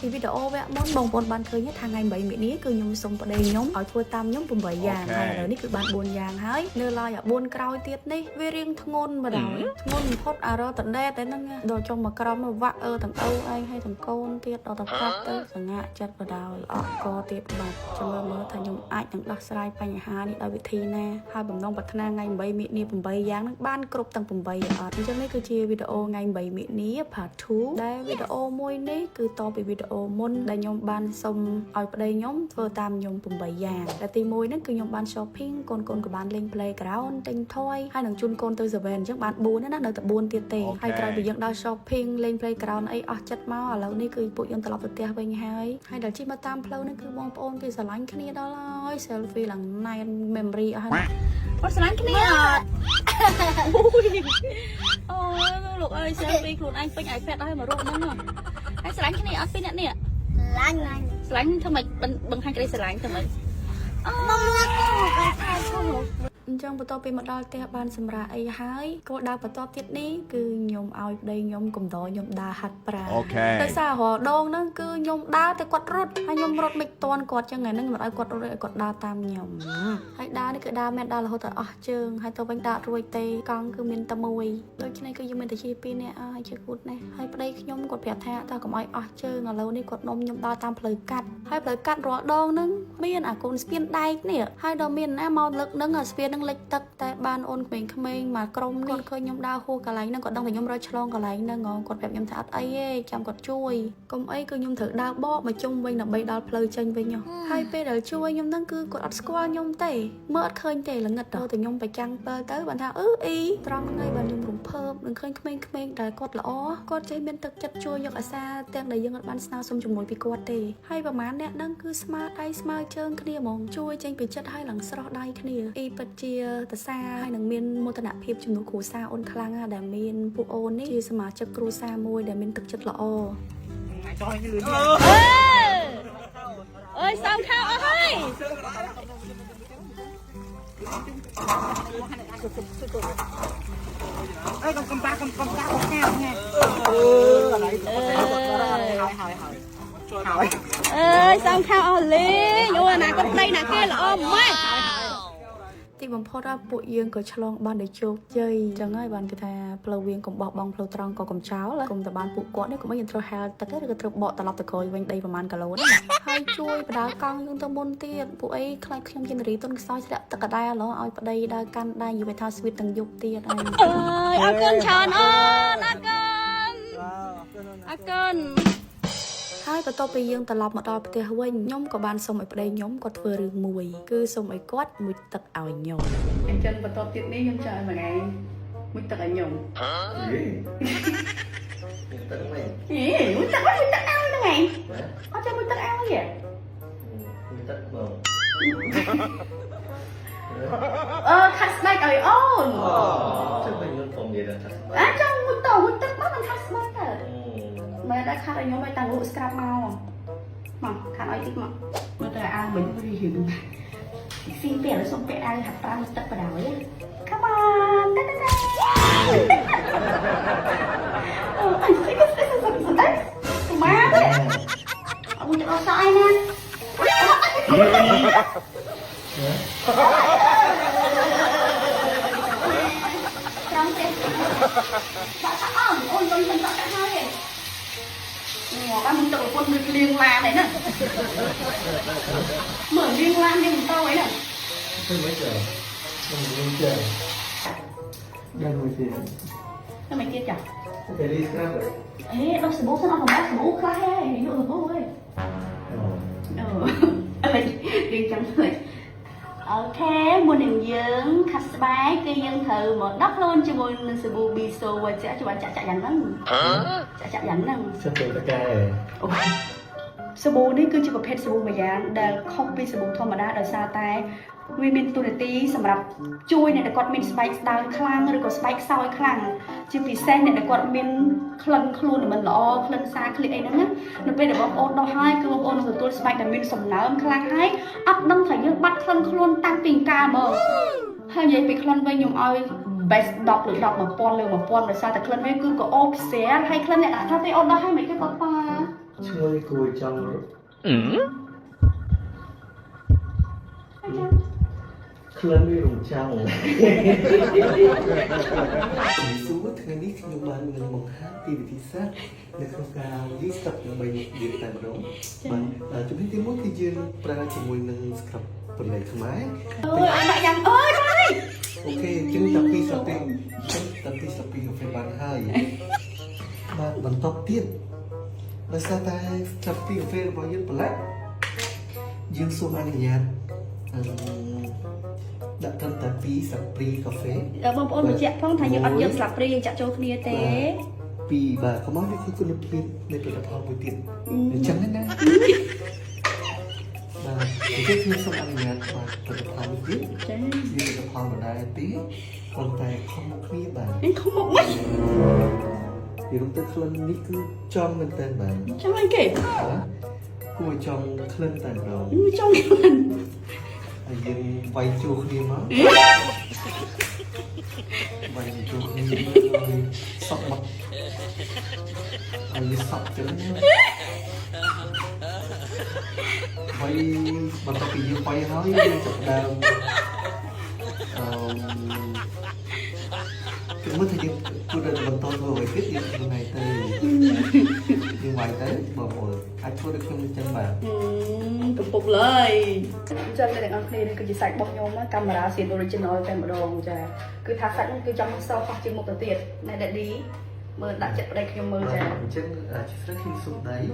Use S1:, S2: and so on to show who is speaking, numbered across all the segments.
S1: ពីវីដេអូវគ្គមុនបងប្អូនបានឃើញថាថ្ងៃ8មីនាគឺខ្ញុំសុំប្តីខ្ញុំឲ្យធ្វើតាមខ្ញុំ8យ៉ាងហើយឥឡូវនេះគឺបាន4យ៉ាងហើយនៅឡើយអា4ក្រោយទៀតនេះវារៀងធ្ងន់ម្ដងធ្ងន់បំផុតអារតដេតតែហ្នឹងដល់ចុងមកក្រោមវាក់ទាំងអូឯងហើយទាំងកូនទៀតដល់ទៅកាត់ទៅសង្ហាចិត្តបដោយអកកទៀតបាទចាំមើលថាខ្ញុំអាចនឹងដោះស្រាយបញ្ហានេះដោយវិធីណាហើយបំណងប្រាថ្នាថ្ងៃ8មីនា8យ៉ាងហ្នឹងបានគ្រប់ទាំង8អត់អញ្ចឹងនេះគឺជាវីដេអូថ្ងៃ8មីនា part 2ដែលវីដេអូមួយនេះគឺតពីវីដេអូមុនដែលខ្ញុំបានសុំឲ្យប្តីខ្ញុំធ្វើតាមខ្ញុំ8យ៉ាងតែទី1ហ្នឹងគឺខ្ញុំបាន shopping កូនក៏បានលេង playground ទិញ toy ហើយនឹងជូនកូនទៅ 7 អញ្ចឹងបាន4ណានៅតែ4ទៀតទេហើយក្រោយពីយើងដល់ shopping លេង playground អីអស់ចិត្តមកឥឡូវនេះគឺពួកយើងត្រឡប់ទៅផ្ទះវិញហើយដល់ជិះមកតាមផ្លូវនេះគឺបងប្អូនគេស្រឡាញ់គ្នាដល់ហើយ selfie ឡើង nice memory អស់ហើយគាត់ស្រឡាញ់គ្នាអត់អូលោកអើយ selfie ខ្លួនឯងពេញ iPad ហើយមករូបហ្នឹងហើយស្រឡាញ់គ្នាអត់ពីអ្នកនេះស្រឡាញ់ធ្វើម៉េចបង្ហាញក្តីស្រឡាញ់ធ្វើម៉េចអញ្ចឹងបន្ទាប់ពីមកដល់ផ្ទះបានសម្រាប់អីហើយគោលដៅបន្ទាប់ទៀតនេះគឺខ្ញុំឲ្យប្តីខ្ញុំកំដរខ្ញុំដើរហាត់ប្រាណដោយសាររដងហ្នឹងគឺខ្ញុំដើរតែគាត់រត់ហើយខ្ញុំរត់មិនតាន់គាត់ចឹងហ្នឹងមិនឲ្យគាត់រត់ឲ្យគាត់ដើរតាមខ្ញុំហើយដើរនេះគឺដើរមែនដើររហូតដល់អស់ជើងហើយទៅវិញដើររួចទេកង់គឺមានតែមួយដូច្នេះគឺយើងមានតែជា2នាក់ហើយជាគូតនេះហើយប្តីខ្ញុំគាត់ប្រាប់ថាតើកុំឲ្យអស់ជើងឥឡូវនេះគាត់នំខ្ញុំដើរតាមផ្លូវកាត់ហើយផ្លូវកាត់រាល់ដងហ្នឹងមានអាកូនស្ពានដែកនេះហើយដល់មានណាមកលើកហ្នឹងអាស្ពាននឹងលិចទឹកតែបានអូនក្មេងៗមកក្រុមនេះឃើញខ្ញុំដើរហួសកន្លែងហ្នឹងគាត់ដឹងថាខ្ញុំរត់ឆ្លងកន្លែងហ្នឹងគាត់ប្រាប់ខ្ញុំថាអត់អីទេចាំគាត់ជួយកុំអីគឺខ្ញុំត្រូវដើរបកមកជុំវិញដើម្បីដល់ផ្លូវចេញវិញហើយពេលដែលជួយខ្ញុំហ្នឹងគឺគាត់អត់ស្គាល់ខ្ញុំទេមើលអត់ឃើញទេល្ងិតទៅខ្ញុំប្រចាំងពើទៅបានថាអ៊ីត្រង់ហ្នឹងហើយបានខ្ញុំរំភើបនឹងឃើញក្មេងៗដែលគាត់ល្អគាត់ចេះមានទឹកចិត្តជួយយកអាសាទាំងដែលយើងអត់បានស្នើសុំជំនួយពីគាត់ទេហើយប្រហែលអ្នកហ្នឹងគឺស្មើដៃស្មើជើងគ្នាហ្មងជួយចេញពីចិត្តឲ្យឡើងស្រស់ដៃគ្នាពិតជាតសាហើយនឹងមានមោទនភាពជំនួសគ្រួសារអូនខ្លាំងណាស់ដែលមានពួកអូននេះជាសមាជិកគ្រួសារមួយដែលមានទឹកចិត្តល្អអើយសំខោអស់ហើយអើយកុំប៉ាកំកាអស់ខាងណាអើយសំខោអស់លេងអូអាណាគាត់ប្តីណាគេល្អម៉េចទីបំផុតពួកយើងក៏ឆ្លងបានដោយជោគជ័យអញ្ចឹងហើយបានគេថាផ្លូវវាងកុំបោះបង់ផ្លូវត្រង់ក៏កុំចោលកុំតែបានពួកគាត់នេះកុំឲ្យយើងត្រូវហែលទឹកទេឬក៏ត្រូវបកត្រឡប់ទៅក្រោយវិញដីប្រហែលគីឡូណាហើយជួយបដាកង់យើងទៅមុនទៀតពួកអីខ្លាចខ្ញុំជានារីទុនខ្សោយស្រាក់ទឹកកដែរឡោះឲ្យប្តីដើរកាន់ដែរនិយាយថាស្វីតទាំងយប់ទៀតអើយអរគុណច្រើនអូនអរគុណហើយបន្ទាប់ពីយើងត្រឡប់មកដល់ផ្ទះវិញខ្ញុំក៏បានសុំឲ្យប្តីខ្ញុំគាត់ធ្វើរឿងមួយគឺសុំឲ្យគាត់មុជទឹកឲ្យខ្ញុំអញ្ចឹងបន្ទាប់ទៀតនេះខ្ញុំចង់ឲ្យមួយថ្ងៃមុជទឹកឲ្យខ្ញុំទឹកមិនមុជទឹកឲ្យហ្នឹងឯងអត់ចាំមុជទឹកឲ្យទេមុជទឹកបងខាត់ស្បែកឲ្យអូនចាំវិញខ្ញុំខ្ញុំនិយាយថាខាត់ស្បែកចង់មុជទឹកមកមិនខាត់ស្បែកទៅមើលដល់ខាត់ឲ្យខ្ញុំឲ្យតាំងលក់ស្ក្រាប់មកខាត់ឲ្យតិចមកមើលទៅអាវិញវាហឹងស៊ីពេលឲ្យសុំពេលអាវហាត់ប្រាំទឹកបដ ாய் Come on តើអូអញស្អីក៏ស្អីទៅមកទេអត់ទៅអត់ស្អីណាត្រង់ទេបាក់អងអូនមិនបាក់ហើយ bạn mình tự quân được liên lan đấy nè mở liên lan như mình tao ấy nè không mấy giờ không mấy giờ đang ngồi tiền sao mày kia chả để đi scrap rồi ê đâu sờ bố sao nó không bố khai ấy ví dụ là bố ơi riêng chẳng rồi ok mùa hình dưỡng khát bái cây dân thử một đắp luôn cho mùa sự bù bì sô và sẽ cho bạn chạy dắn lắm chạy dắn lắm sơ bù tất cả rồi sơ bùនេះគឺជាប្រភេទសាប៊ូមួយយ៉ាងដែលខុសពីសាប៊ូធម្មតាដោយសារតែវាមានតួនាទីសម្រាប់ជួយអ្នកដែលគាត់មានស្បែកស្ដើងខ្លាំងឬក៏ស្បែកខ្សោយខ្លាំងជាពិសេសអ្នកដែលគាត់មានក្លិនខ្លួនមិនល្អក្លិនសាឃ្លៀកអីហ្នឹងណានៅពេលដែលបងប្អូនដោះហើយគឺបងប្អូននឹងទទួលស្បែកដែលមានសំណើមខ្លាំងហើយអត់ដឹងថាយើងបាត់ក្លិនខ្លួនតាំងពីកាលមកហើយនិយាយពីក្លិនវិញខ្ញុំឲ្យ best 10 ឬ 10 1000 លើ 1000 ដោយសារតែក្លិនវាគឺក៏អូផ្សេងហើយក្លិនអ្នកថាទេអូនដោះហើយមិនគេគាត់ប៉ា
S2: Chơi cùi trong Khăn đi rùng trong Chỉ xuống thời ní khi nhung bàn mình mong hát đi về thị sát Để không cao lý sập ng bay điện tại mà đúng Chúng thấy tiếng mốt thì dương Pra chỉ mùi nâng sập phần này không ái
S1: Ôi anh bạn dành ơi thôi
S2: Ok, chứng tập đi sập đi phải bán hai Mà vẫn top tiết Và sao ta sập đi phải bao nhiêu black Dương xô ăn nhạt Đặt thân tập đi sập đi cà phê
S1: Bông ôn một chẹt phong thành những ăn dược sập đi những chặt cho kia tế
S2: Vì bà có mong cái con lực viên Nên tôi đã phong với tiền Nên chẳng hết nè Và cái thứ xô ăn nhạt và tôi đã phong với tiền Nhưng tôi đã phong vào đài tí Còn tài không một khi bà
S1: Anh không một mấy
S2: Thì lúc tới khăn ní cứ trong bên tên bà
S1: Trong anh kể
S2: Cô trong khăn tên rồi
S1: Trong khăn
S2: Dân vay chua khăn má Vay chua khăn má Sọc mặt Anh sọc cho nó Vay Mà ta bị dương vay hói Chọc đàm Cái mất thời gian Cô đã bằng tôi vừa phải kết như này tới Nhưng ngoài tới Mà mỗi Anh có được không chân bà
S1: Cục phục lời Chân này anh khi cứ chỉ sạch bọc nhau á camera xịn original trên một đồ chà cứ thả sạch cứ trong sau hoặc chừng một tờ tiền này để đi mơ đã chạy đây khi mơ chà
S2: chân chỉ rất khi xuống đấy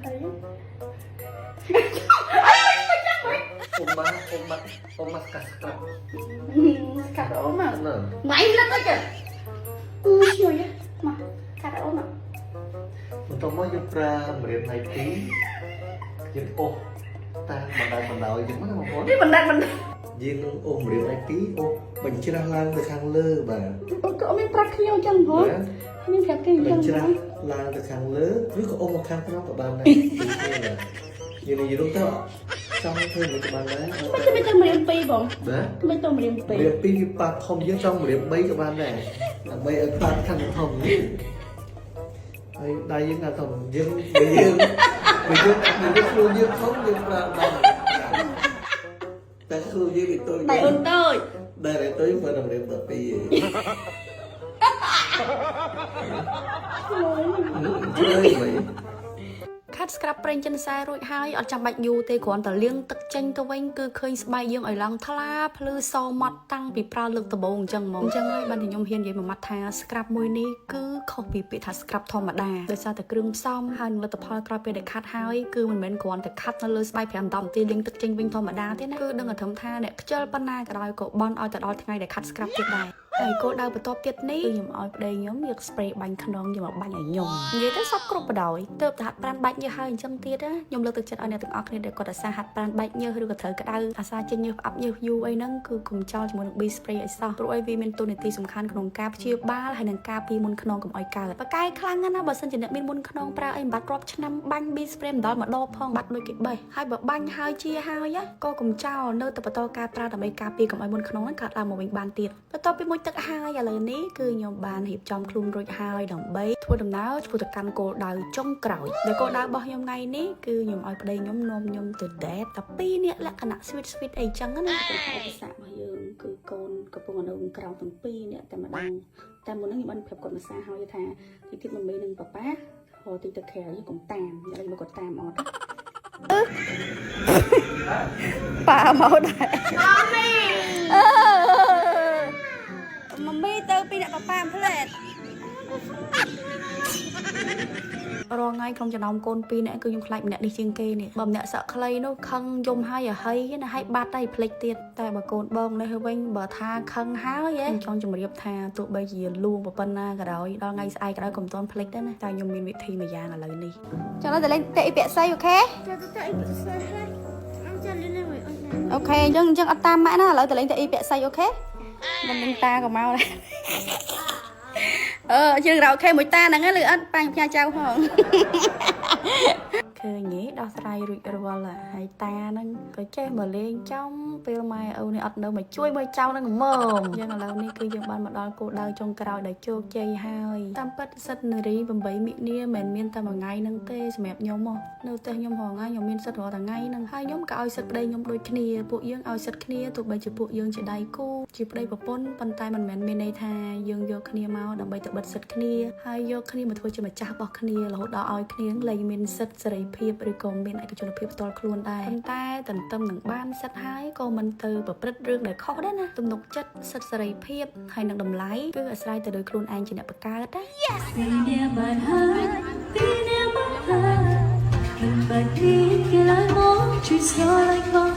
S1: thấy
S2: ôm mặt cắt
S1: cắt ốm mà máy lên đấy kìa nhiều nhá mà cắt ốm mà
S2: Untuk mau jepra meriam naik tí Jadi oh Ta bandai Jadi mana mau
S1: Ini bandai
S2: Jadi oh meriam naik tí Oh Bánh chira lang từ khang lơ bà
S1: Kok mình prak nhau chẳng hả? Mình prak nhau
S2: Bánh chira lang từ khang lơ Rồi có ôm một khang của nó của bàn này Như này gì đúng tao Trong thêm một cái bàn đấy
S1: Mình tên meriam pi bông
S2: Đó
S1: Mình tên meriam pi
S2: Meriam pi bà thông dưới trong meriam bay của bàn này Là bay ở bàn khăn thông đây những là thằng dương mình kêu dương không dương ra tại kêu dương thì tôi
S1: tại ơn tôi
S2: đây là tôi phải làm điểm tập đi chơi vậy
S1: Khát scrap ប្រេងចិនខ្សែរួចហើយអត់ចាំបាច់យូរទេគ្រាន់តែលាងទឹកចេញទៅវិញគឺឃើញស្បែកយើងឲ្យឡើងថ្លាភ្លឺសម៉ត់តាំងពីប្រើលើកដំបូងអញ្ចឹងហ្មងអញ្ចឹងហើយបានតែខ្ញុំហ៊ាននិយាយមួយម៉ាត់ថា scrap មួយនេះគឺខុសពីពាក្យថា scrap ធម្មតាដោយសារតែគ្រឿងផ្សំហើយលទ្ធផលក្រោយពេលដែលខាត់ហើយគឺមិនមែនគ្រាន់តែខាត់នៅលើស្បែក5-10នាទីលាងទឹកចេញវិញធម្មតាទេណាគឺដឹងតែត្រឹមថាអ្នកខ្ជិលប៉ុណ្ណាក៏ដោយក៏បន់ឲ្យទៅដល់ថ្ងៃដែលខាត់ scrap ទៀតដែរហើយគោលដៅបន្ទាប់ទៀតនេះគឺខ្ញុំឲ្យប្តីខ្ញុំយក spray បាញ់ខ្នងយកមកបាញ់ឲ្យខ្ញុំនិយាយទៅសពគ្រប់បដ ாய் ទៅតែហាត់ប្រានបាច់ញើសហើយអញ្ចឹងទៀតណាខ្ញុំលើកទឹកចិត្តឲ្យអ្នកទាំងអស់គ្នាដែលគាត់អាសាហាត់ប្រានបាច់ញើសឬក៏ត្រូវក្តៅអាសាចេញញើសផ្អាប់ញើសយូរអីហ្នឹងគឺកុំចោលជាមួយនឹង B spray ឲ្យសោះព្រោះឲ្យវាមានតួនាទីសំខាន់ក្នុងការព្យាបាលហើយនឹងការពារមុនខ្នងកុំឲ្យកើតបកាយខ្លាំងណាស់បើសិនជាអ្នកមានមុនខ្នងប្រើអីមិនបាត់រាប់ឆ្នាំបាញ់ B spray ម្ដងផងបាត់ដូចគេបេះហើយបើបាញ់ហើយជាហើយក៏កុំចោលនៅតែបន្តការប្រើដើម្បីការពារកុំឲ្យមុនខ្នងហ្នឹងកើតឡើងមកវិញបានទៀតបន្ទាប់ពីមួយទឹកហើយឥឡូវនេះគឺខ្ញុំបានរៀបចំខ្លួនរួចហើយដើម្បីធ្វើដំណើរឆ្ពោះទៅកាន់គោលដៅចុងក្រោយដែលគោលដៅរបស់ខ្ញុំថ្ងៃនេះគឺខ្ញុំឲ្យប្តីខ្ញុំនាំខ្ញុំទៅ date តែ2នាក់លក្ខណៈ sweet អីចឹងណាឧបសគ្គរបស់យើងគឺកូនកំពុងនៅក្រៅទាំង2នាក់តែម្ដងតែមុនហ្នឹងខ្ញុំបានប្រាប់គាត់មួយសារហើយថាទីទៀតមមីនិងប៉ាប៉ាហៅទីទៅខែយើងកុំតាមតែមកគាត់តាមអត់ប៉ាមកដែរម៉ាមីទៅពីអ្នកប៉ាប៉ាផ្លែតរងថ្ងៃក្នុងចំណោមកូន2នាក់គឺខ្ញុំខ្លាចម្នាក់នេះជាងគេនេះបើម្នាក់សក់ខ្លីនោះខឹងយំហើយហីណាហើយបាត់ហើយភ្លេចទៀតតែបើកូនបងនេះវិញបើថាខឹងហើយខ្ញុំចង់ជម្រាបថាទោះបីជាលួងប៉ុណ្ណាក៏ដោយដល់ថ្ងៃស្អែកក៏ដោយកុំតន់ភ្លេចដែរណាតែខ្ញុំមានវិធីមួយយ៉ាងឥឡូវនេះចង់ទៅលេងតេអ៊ីពាក់សៃអូខេអូខេអញ្ចឹងអត់តាមម៉ាក់ណាឥឡូវទៅលេងតេអ៊ីពាក់សៃអូខេមិននឹងតាក៏មកដែរជើងរ៉ោខេមួយតាហ្នឹងលឺអត់ប៉ាញ់ផ្ញើចៅហង ឃើញហ៎ដោះស្រាយរួចរាល់ហើយតាហ្នឹងក៏ចេះមកលេងចំពេលម៉ែឪនេះអត់នៅមកជួយមើលចៅនឹងហ្មងយើងឥឡូវនេះគឺយើងបានមកដល់គោលដៅចុងក្រោយដែលជោគជ័យហើយតាមពិតសិទ្ធិនារី8មិនិនាមិនមានតែមួយថ្ងៃហ្នឹងទេសម្រាប់ខ្ញុំនៅផ្ទះខ្ញុំហងៃខ្ញុំមានសិទ្ធិរាល់ថ្ងៃហ្នឹងហើយខ្ញុំក៏ឲ្យសិទ្ធិប្តីខ្ញុំដូចគ្នាពួកយើងឲ្យសិទ្ធិគ្នាទោះបីជាពួកយើងជាដៃគូជាប្តីប្រពន្ធប៉ុន្តែមិនមែនមានន័យថាយើងយកគ្នាមកដើម្បីទៅបិទសិទ្ធិគ្នាហើយយកគ្នាមកធ្វើជាម្ចាស់របស់គ្នារហូតដល់ឲ្យគ្នាលែងមានសិទ្ធិសេរីភាពឬក៏មានឯកជនភាពផ្ទាល់ខ្លួនដែរប៉ុន្តែទន្ទឹមនឹងបានសិទ្ធិហើយក៏មិនទៅប្រព្រឹត្តរឿងដែលខុសដែរណាទំនុកចិត្តសិទ្ធិសេរីភាពហើយនឹងតម្លៃគឺអាស្រ័យទៅលើខ្លួនឯងជាអ្នកបង្កើតណា
S3: But he can I want you so like